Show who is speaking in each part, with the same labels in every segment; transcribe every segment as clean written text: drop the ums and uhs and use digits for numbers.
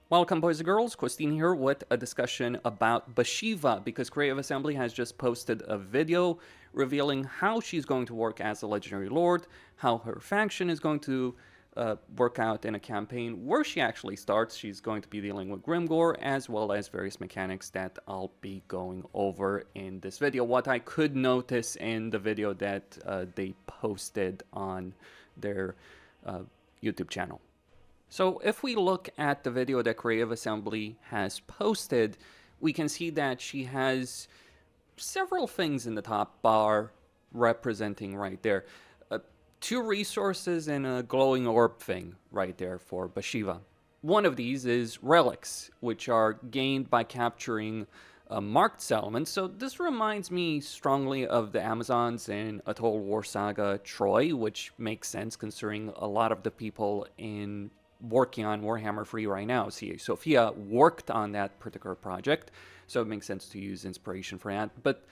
Speaker 1: Welcome, boys and girls. Costin here with a discussion about Bhashiva, because Creative Assembly has just posted a video revealing how she's going to work as a Legendary Lord, how her faction is going to work out in a campaign, where she actually starts. She's going to be dealing with Grimgore, as well as various mechanics that I'll be going over in this video. What I could notice in the video that they posted on their YouTube channel. So if we look at the video that Creative Assembly has posted, we can see that she has several things in the top bar representing right there. Two resources and a glowing orb thing right there for Bhashiva. One of these is relics, which are gained by capturing marked settlements. So this reminds me strongly of the Amazons in A Total War Saga Troy, which makes sense considering a lot of the people working on Warhammer 3 right now. See, Sophia worked on that particular project, so it makes sense to use inspiration for that. But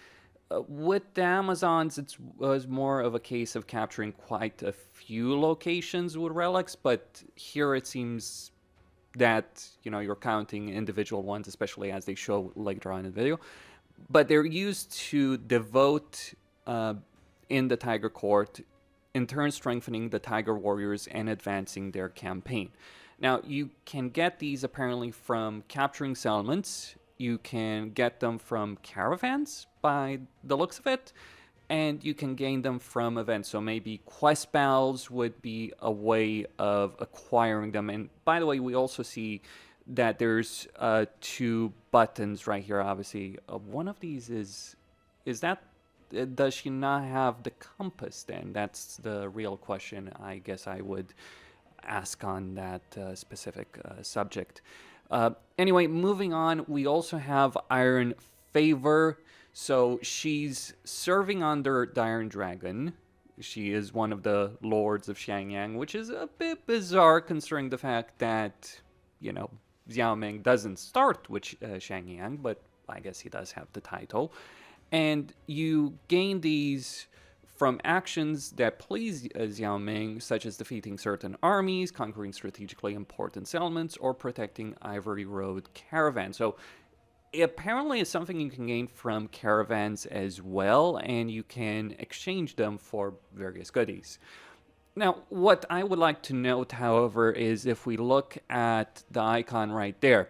Speaker 1: with the Amazons, it was more of a case of capturing quite a few locations with relics, but here it seems that, you're counting individual ones, especially as they show later on in the video. But they're used to devote in the Tiger Court, in turn strengthening the Tiger Warriors and advancing their campaign. Now, you can get these apparently from capturing settlements. You can get them from caravans by the looks of it, and you can gain them from events. So maybe quest battles would be a way of acquiring them. And by the way, we also see that there's two buttons right here, obviously. One of these is that, does she not have the compass then? That's the real question I guess I would ask on that specific subject. Anyway, moving on, we also have Iron Favor. So she's serving under the Iron Dragon. She is one of the lords of Xiangyang, which is a bit bizarre considering the fact that, Xiaoming doesn't start with Xiangyang, but I guess he does have the title. And you gain these from actions that please Xiaoming, such as defeating certain armies, conquering strategically important settlements, or protecting Ivory Road caravans. So apparently it's something you can gain from caravans as well, and you can exchange them for various goodies. Now, what I would like to note, however, is if we look at the icon right there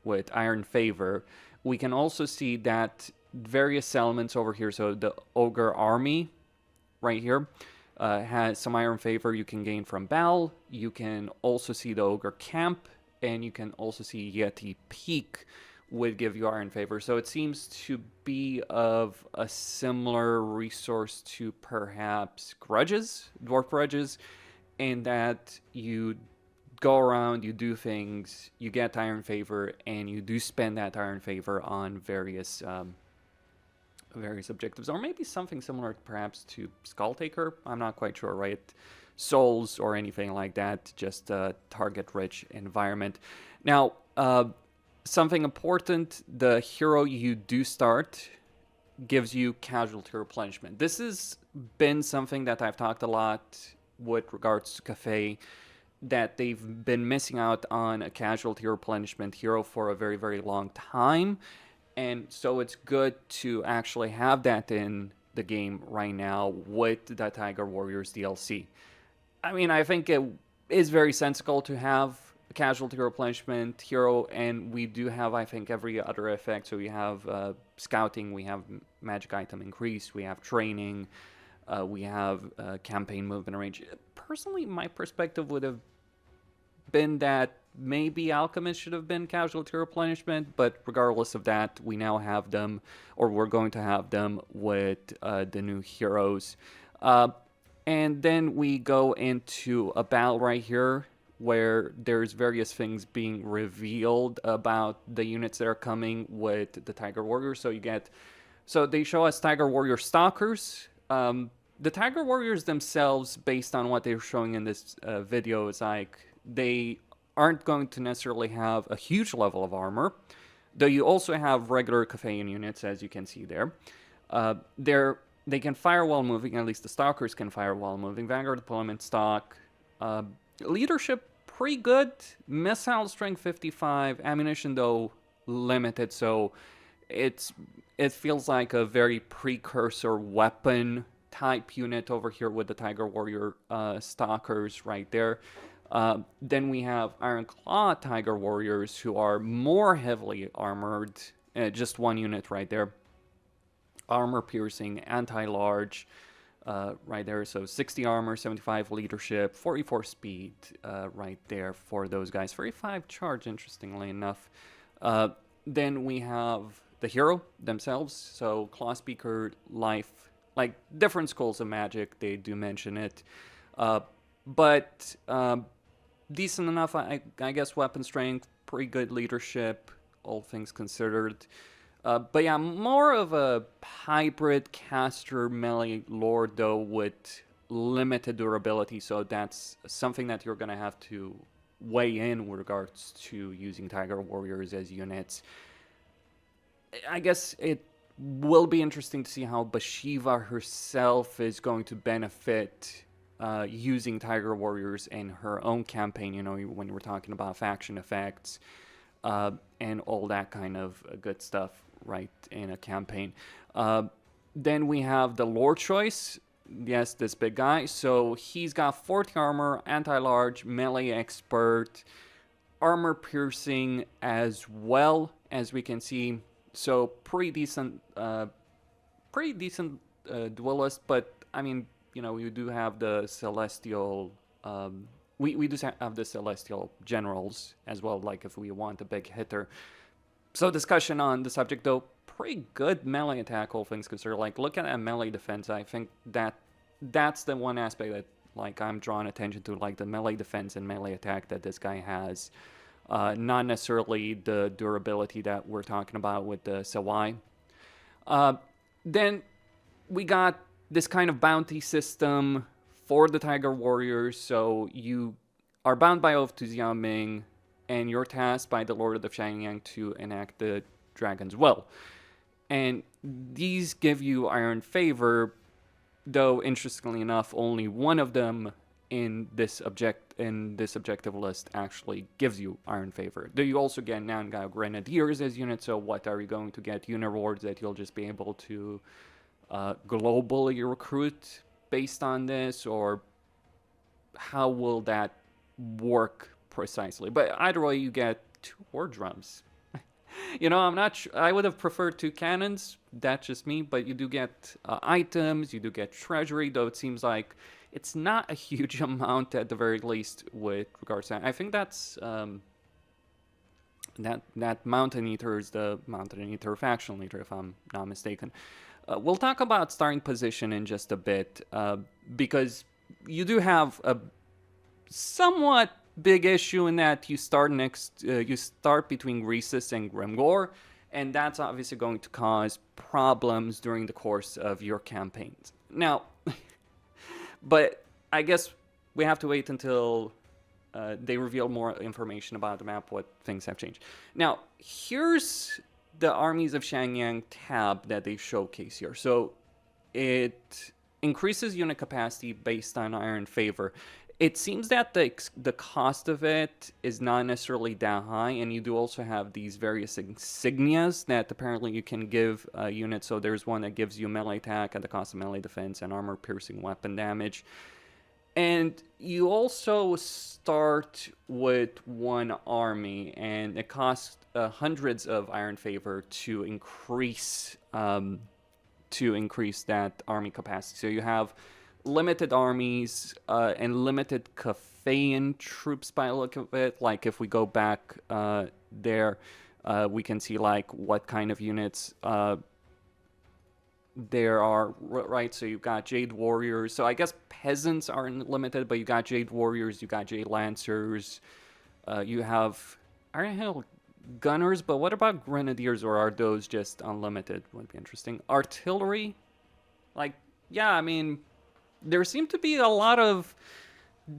Speaker 1: with Iron Favor, we can also see that various settlements over here. So the Ogre Army right here has some Iron Favor you can gain from Bal. You can also see the Ogre Camp, and you can also see Yeti Peak would give you Iron Favor. So it seems to be of a similar resource to perhaps Grudges, Dwarf Grudges, in that you go around, you do things, you get Iron Favor, and you do spend that Iron Favor on various objectives, or maybe something similar perhaps to Skulltaker. I'm not quite sure, right? Souls or anything like that, just a target-rich environment. Now, something important, the hero you do start gives you casualty replenishment. This has been something that I've talked a lot with regards to Cafe, that they've been missing out on a casualty replenishment hero for a very, very long time. And so it's good to actually have that in the game right now with the Tiger Warriors DLC. I mean, I think it is very sensible to have a casualty replenishment hero, and we do have, I think, every other effect. So we have scouting, we have magic item increase, we have training, we have campaign movement range. Personally, my perspective would have been that maybe Alchemist should have been casualty replenishment, but regardless of that, we now have them, or we're going to have them with the new heroes. And then we go into a battle right here where there's various things being revealed about the units that are coming with the Tiger Warriors. So they show us Tiger Warrior Stalkers. The Tiger Warriors themselves, based on what they're showing in this video, is like they aren't going to necessarily have a huge level of armor, though you also have regular Caphane units, as you can see there. They can fire while moving, at least the Stalkers can fire while moving. Vanguard deployment stock. Leadership pretty good. Missile strength 55, ammunition though limited, so it feels like a very precursor weapon type unit over here with the Tiger Warrior stalkers right there. Then we have Iron Claw Tiger Warriors who are more heavily armored. Just one unit right there. Armor piercing, anti-large right there. So 60 armor, 75 leadership, 44 speed right there for those guys. 35 charge, interestingly enough. Then we have the hero themselves. So Claw Speaker, Life, like different schools of magic. They do mention it. But decent enough, I guess, weapon strength, pretty good leadership, all things considered. But yeah, more of a hybrid caster melee lord, though, with limited durability. So that's something that you're going to have to weigh in with regards to using Tiger Warriors as units. I guess it will be interesting to see how Bhashiva herself is going to benefit using Tiger Warriors in her own campaign, you know, when we're talking about faction effects and all that kind of good stuff, right, in a campaign. Then we have the Lord choice. Yes, this big guy. So he's got 40 armor, anti-large, melee expert, armor piercing as well, as we can see. So pretty decent duelist, but I mean, you know, you do have the celestial, we do have the celestial generals as well, like if we want a big hitter. So discussion on the subject, though, pretty good melee attack, all things considered. Like, look at that melee defense. I think that's the one aspect that, like, I'm drawing attention to, like, the melee defense and melee attack that this guy has. Not necessarily the durability that we're talking about with the Sawai. Then we got this kind of bounty system for the Tiger Warriors. So you are bound by oath to Xiaoming, and you're tasked by the Lord of the Xiangyang to enact the Dragon's Will. And these give you Iron Favor, though interestingly enough, only one of them in this objective list actually gives you Iron Favor. Though you also get Nangao Grenadiers as units, so what are you going to get? Unit rewards that you'll just be able to globally recruit based on this, or how will that work precisely? But either way, you get 2 war drums. You know, I'm not sure. I would have preferred 2 cannons. That's just me. But you do get items. You do get treasury, though it seems like it's not a huge amount at the very least with regards to that. I think that's that Mountain Eater is the Mountain Eater faction leader, if I'm not mistaken. We'll talk about starting position in just a bit, because you do have a somewhat big issue in that you start between Greasus and Grimgor, and that's obviously going to cause problems during the course of your campaigns. Now, but I guess we have to wait until they reveal more information about the map, what things have changed. Now, here's the Armies of Xiangyang tab that they showcase here. So it increases unit capacity based on Iron Favor. It seems that the cost of it is not necessarily that high, and you do also have these various insignias that apparently you can give units. So there's one that gives you melee attack at the cost of melee defense and armor piercing weapon damage. And you also start with 1 army, and it costs hundreds of Iron Favor to increase that army capacity. So you have limited armies and limited Caphaian troops by the look of it. Like if we go back there, we can see like what kind of units there are, right? So you've got Jade Warriors. So I guess peasants aren't limited, but you got Jade Warriors, you got Jade Lancers, you have Iron Hill Gunners, but what about Grenadiers, or are those just unlimited? Would be interesting. Artillery, like, yeah, I mean, there seem to be a lot of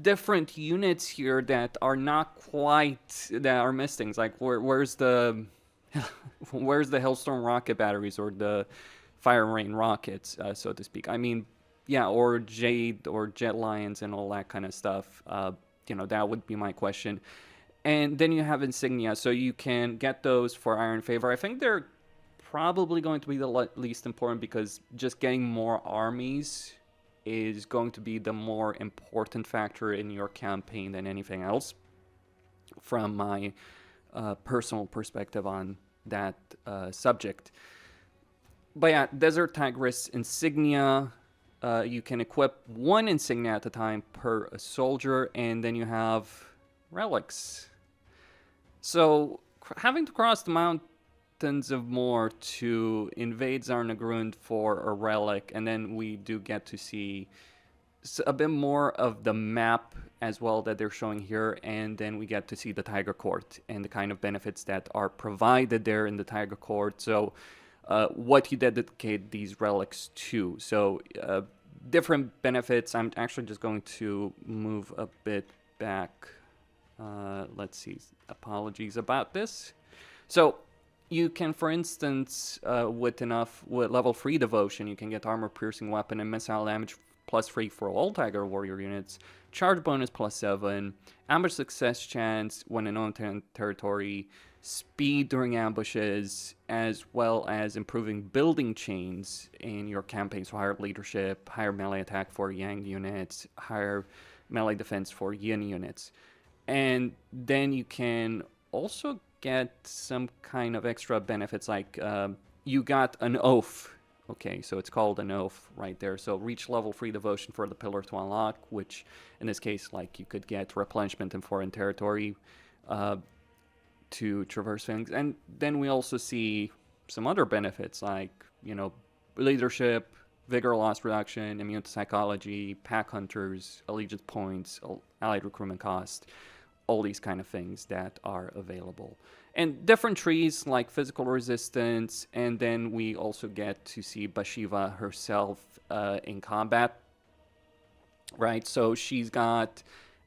Speaker 1: different units here that are not quite, that are missing. Like, where's the Hellstorm rocket batteries, or the Fire Rain rockets, so to speak? I mean, yeah, or Jade or Jet Lions and all that kind of stuff. that would be my question. And then you have insignia, so you can get those for Iron Favor. I think they're probably going to be the least important, because just getting more armies is going to be the more important factor in your campaign than anything else, from my personal perspective on that subject. But yeah, Desert Tigress insignia, you can equip one insignia at a time per a soldier, and then you have relics. So having to cross the mountains of Moor to invade Zarnagrund for a relic, and then we do get to see a bit more of the map as well that they're showing here, and then we get to see the Tiger Court and the kind of benefits that are provided there in the Tiger Court. So what you dedicate these relics to. So different benefits. I'm actually just going to move a bit back. Let's see. Apologies about this. So you can, for instance, with level 3 devotion, you can get armor piercing weapon and missile damage +3 for all Tiger Warrior units, charge bonus +7, ambush success chance when in own territory, speed during ambushes, as well as improving building chains in your campaign, so higher leadership, higher melee attack for Yang units, higher melee defense for Yin units. And then you can also get some kind of extra benefits, like you got an oath. Okay, so it's called an oath right there. So reach level 3 devotion for the pillar to unlock, which in this case, like, you could get replenishment in foreign territory to traverse things. And then we also see some other benefits, like, leadership, vigor loss reduction, immune to psychology, pack hunters, allegiance points, allied recruitment cost, all these kind of things that are available. And different trees like physical resistance, and then we also get to see Bhashiva herself in combat, right? So she's got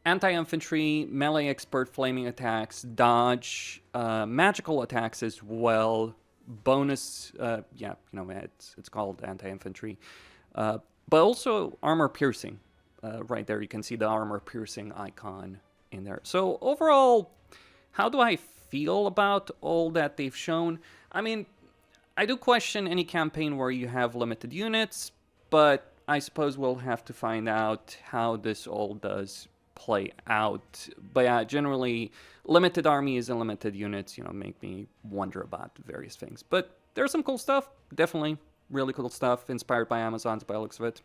Speaker 1: anti-infantry, melee expert flaming attacks, dodge, magical attacks as well, bonus, it's called anti-infantry, but also armor piercing. Right there, you can see the armor piercing icon in there. So overall, how do I feel about all that they've shown? I mean, I do question any campaign where you have limited units, but I suppose we'll have to find out how this all does play out. But yeah, generally, limited armies and limited units, make me wonder about various things. But there's some cool stuff, definitely really cool stuff, inspired by Amazon's by the looks of it.